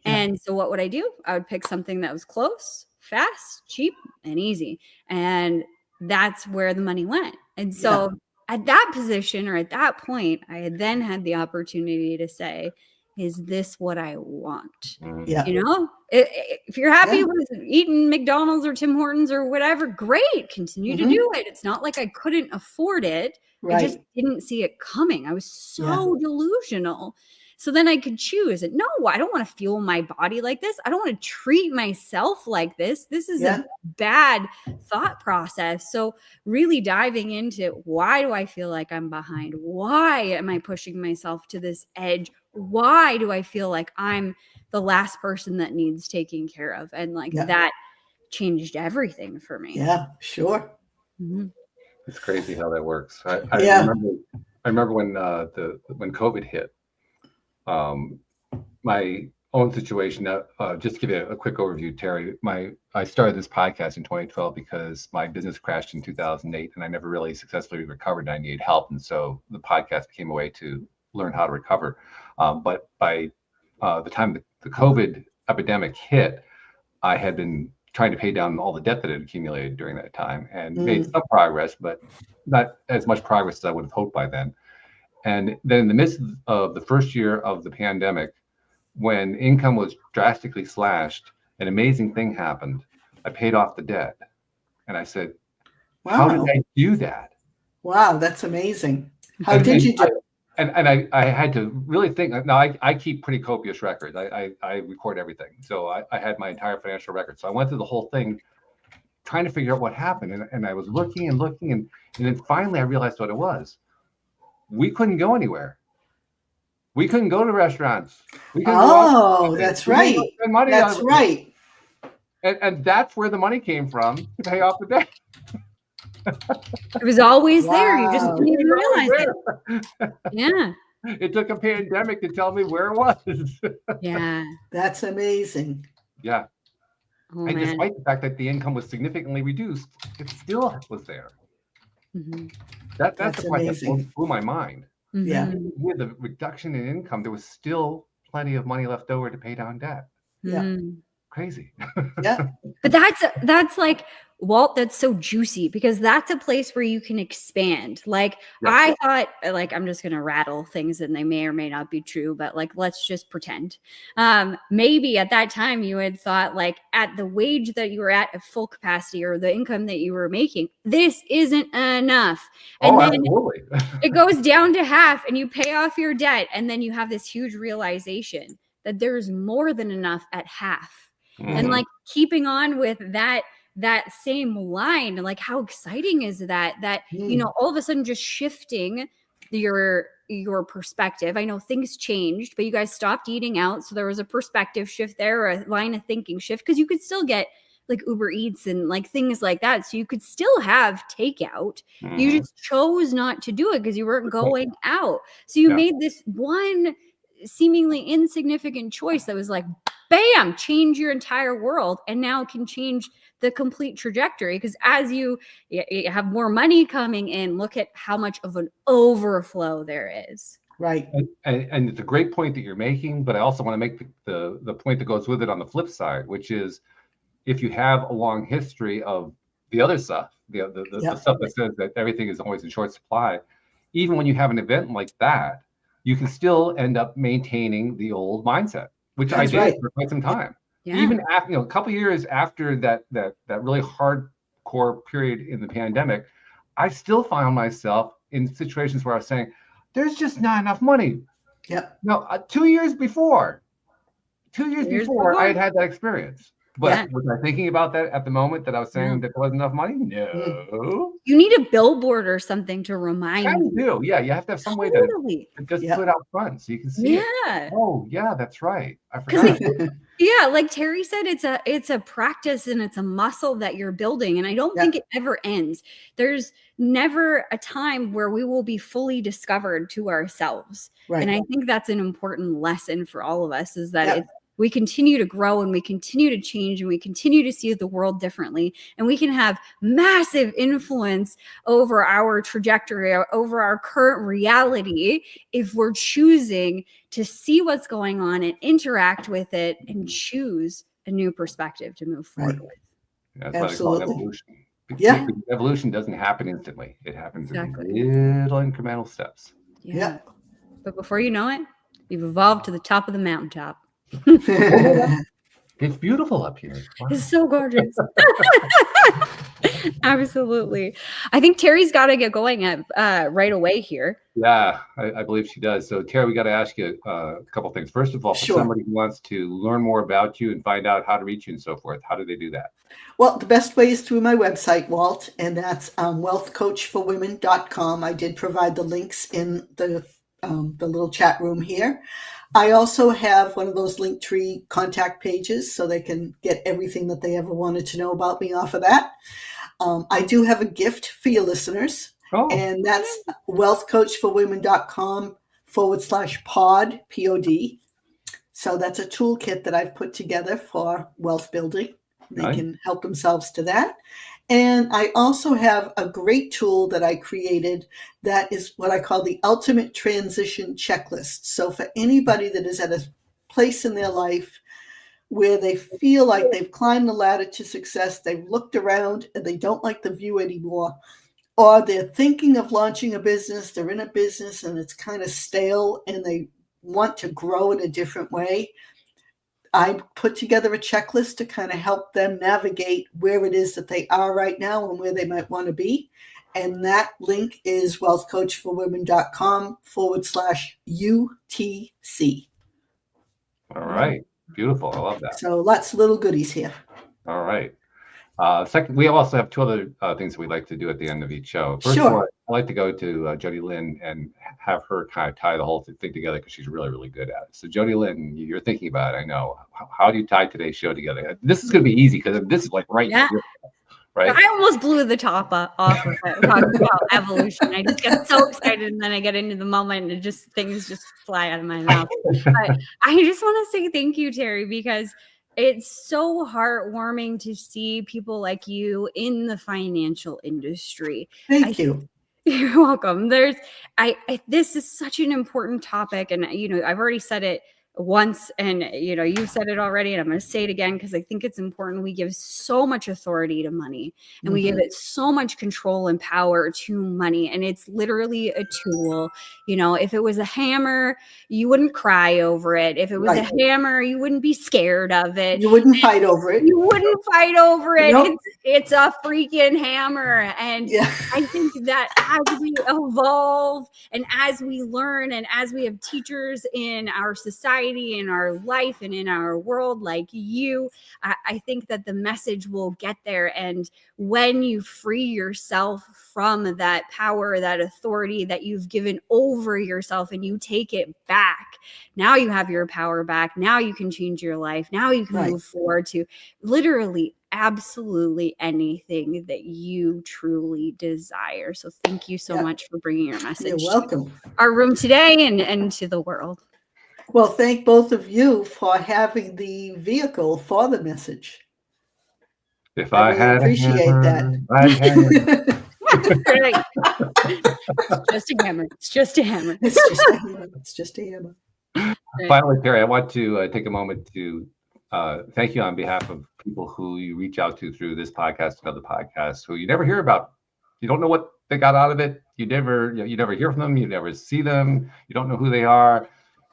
S4: Yeah. And so what would I do? I would pick something that was close, fast, cheap, and easy. And that's where the money went. And so at that position or at that point, I had then had the opportunity to say, is this what I want?
S5: Yeah.
S4: You know, if you're happy with eating McDonald's or Tim Hortons or whatever, great, continue to do it. It's not like I couldn't afford it. Right. I just didn't see it coming. I was so delusional. So then I could choose it. No, I don't want to fuel my body like this. I don't want to treat myself like this. This is a bad thought process. So really diving into, why do I feel like I'm behind? Why am I pushing myself to this edge? Why do I feel like I'm the last person that needs taking care of? And like that changed everything for me.
S5: Yeah, sure.
S3: Mm-hmm. It's crazy how that works. I remember when COVID hit. My own situation, just to give you a quick overview, Terry, I started this podcast in 2012 because my business crashed in 2008 and I never really successfully recovered and I needed help. And so the podcast became a way to learn how to recover. But by the time the COVID epidemic hit, I had been trying to pay down all the debt that had accumulated during that time and made some progress, but not as much progress as I would have hoped by then. And then in the midst of the first year of the pandemic, when income was drastically slashed, an amazing thing happened. I paid off the debt. And I said, how did I do that?
S5: Wow, that's amazing. How did you do it?
S3: And I had to really think. Now, I keep pretty copious records. I record everything. So I had my entire financial record. So I went through the whole thing trying to figure out what happened. And I was looking. And then finally I realized what it was. We couldn't go anywhere. We couldn't go to restaurants. We couldn't
S5: that's right. That's right.
S3: And that's where the money came from to pay off the debt.
S4: It was always there. You just didn't even realize it. Yeah.
S3: It took a pandemic to tell me where it was.
S4: Yeah.
S5: That's amazing.
S3: Yeah. Oh, and despite the fact that the income was significantly reduced, it still was there. Mm-hmm. That's the part that blew my mind.
S5: Mm-hmm. Yeah.
S3: With the reduction in income, there was still plenty of money left over to pay down debt.
S5: Yeah.
S3: Crazy.
S5: Yeah.
S4: But that's like, Walt, that's so juicy because that's a place where you can expand. Like I thought, like, I'm just going to rattle things and they may or may not be true, but like, let's just pretend. Maybe at that time you had thought like at the wage that you were at full capacity or the income that you were making, this isn't enough. And then
S3: absolutely.
S4: It goes down to half and you pay off your debt. And then you have this huge realization that there's more than enough at half. And like keeping on with that same line, like how exciting is that you know, all of a sudden just shifting your perspective. I know things changed, but you guys stopped eating out, so there was a perspective shift there, or a line of thinking shift, because you could still get like Uber Eats and like things like that, so you could still have takeout. You just chose not to do it because you weren't going out, so you made this one seemingly insignificant choice that was like bam, change your entire world, and now can change the complete trajectory. Because as you have more money coming in, look at how much of an overflow there is.
S5: Right.
S3: And it's a great point that you're making, but I also want to make the point that goes with it on the flip side, which is if you have a long history of the other stuff, the stuff that says that everything is always in short supply, even when you have an event like that, you can still end up maintaining the old mindset, which I did for quite some time. Yeah. Even after, a couple of years after that really hardcore period in the pandemic, I still found myself in situations where I was saying, "There's just not enough money."
S5: Yeah.
S3: No, 2 years before, I had that experience,
S4: Yeah.
S3: was I thinking about that at the moment that I was saying that there wasn't enough money? No.
S4: You need a billboard or something to remind
S3: Yeah,
S4: you.
S3: you do. Yeah, you have to have some way
S4: Totally.
S3: to just put it out front so you can see it.
S4: Yeah.
S3: Oh, yeah, that's right. I
S4: Because
S3: forgot.
S4: yeah, like Terry said, it's a practice and it's a muscle that you're building. And I don't think it ever ends. There's never a time where we will be fully discovered to ourselves.
S5: Right.
S4: And I think that's an important lesson for all of us, is that we continue to grow and we continue to change and we continue to see the world differently. And we can have massive influence over our trajectory, over our current reality, if we're choosing to see what's going on and interact with it and choose a new perspective to move forward with.
S3: That's why they call it evolution.
S5: Yeah.
S3: Evolution doesn't happen instantly. It happens in
S4: Exactly.
S3: little incremental steps.
S4: Yeah. But before you know it, you've evolved to the top of the mountaintop.
S3: It's beautiful up here. Wow.
S4: It's so gorgeous. Absolutely. I think Terry's got to get going right away here.
S3: Yeah, I believe she does. So, Terry, we got to ask you a couple things. First of all, for somebody who wants to learn more about you and find out how to reach you and so forth, how do they do that?
S5: Well, the best way is through my website, Walt, and that's wealthcoachforwomen.com. I did provide the links in the little chat room here. I also have one of those Linktree contact pages so they can get everything that they ever wanted to know about me off of that. I do have a gift for your listeners, and that's wealthcoachforwomen.com/pod, POD. So that's a toolkit that I've put together for wealth building. They can help themselves to that. And I also have a great tool that I created that is what I call the ultimate transition checklist. So for anybody that is at a place in their life where they feel like they've climbed the ladder to success, they've looked around and they don't like the view anymore, or they're thinking of launching a business, they're in a business and it's kind of stale and they want to grow in a different way, I put together a checklist to kind of help them navigate where it is that they are right now and where they might want to be. And that link is wealthcoachforwomen.com/UTC.
S3: All right. Beautiful. I love that.
S5: So lots of little goodies here.
S3: All right. Second, we also have two other things that we like to do at the end of each show. First of all, I like to go to Jody Lynn and have her kind of tie the whole thing together because she's really, really good at it. So Jody Lynn, you're thinking about it, I know. How do you tie today's show together? This is going to be easy because this is like right here. Right?
S4: I almost blew the top off of it talking about evolution. I just get so excited and then I get into the moment and things just fly out of my mouth. But I just want to say thank you, Terry, because it's so heartwarming to see people like you in the financial industry.
S5: Thank you.
S4: You're welcome. This is such an important topic. And, I've already said it once and, you've said it already, and I'm going to say it again, because I think it's important. We give so much authority to money and we give it so much control and power to money. And it's literally a tool. If it was a hammer, you wouldn't cry over it. If it was a hammer, you wouldn't be scared of it.
S5: You wouldn't fight over it.
S4: You wouldn't fight over it.
S5: Nope.
S4: It's a freaking hammer. And I think that as we evolve and as we learn and as we have teachers in our society, in our life and in our world like you, I think that the message will get there. And when you free yourself from that power, that authority that you've given over yourself and you take it back, now you have your power back. Now you can change your life. Now you can move forward to literally absolutely anything that you truly desire. So thank you so much for bringing your message.
S5: You're welcome.
S4: To our room today and to the world.
S5: Well, thank both of you for having the vehicle for the message.
S3: If I had
S5: appreciate that.
S4: It's just a hammer. It's just a hammer.
S5: It's just a hammer.
S3: Finally, Terry, I want to take a moment to thank you on behalf of people who you reach out to through this podcast and other podcasts who you never hear about. You don't know what they got out of it. You never hear from them. You never see them. You don't know who they are.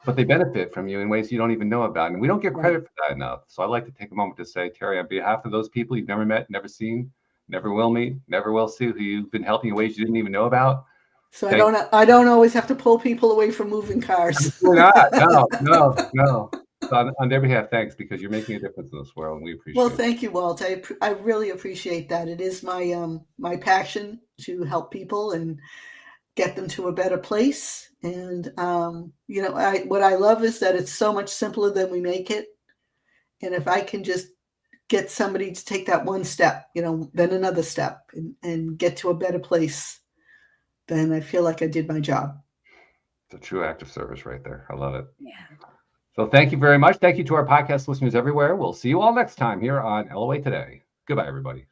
S3: But they benefit from you in ways you don't even know about. And we don't get credit for that enough. So I'd like to take a moment to say, Terry, on behalf of those people you've never met, never seen, never will meet, never will see, who you've been helping in ways you didn't even know about.
S5: So I don't always have to pull people away from moving cars.
S3: No. on their behalf, thanks, because you're making a difference in this world, and we appreciate
S5: Well,
S3: it.
S5: thank you, Walt. I really appreciate that. It is my passion to help people and get them to a better place. And what I love is that it's so much simpler than we make it. And if I can just get somebody to take that one step, then another step, and get to a better place, then I feel like I did my job.
S3: It's a true act of service right there. I love it.
S4: Yeah.
S3: So thank you very much. Thank you to our podcast listeners everywhere. We'll see you all next time here on LOA Today. Goodbye, everybody.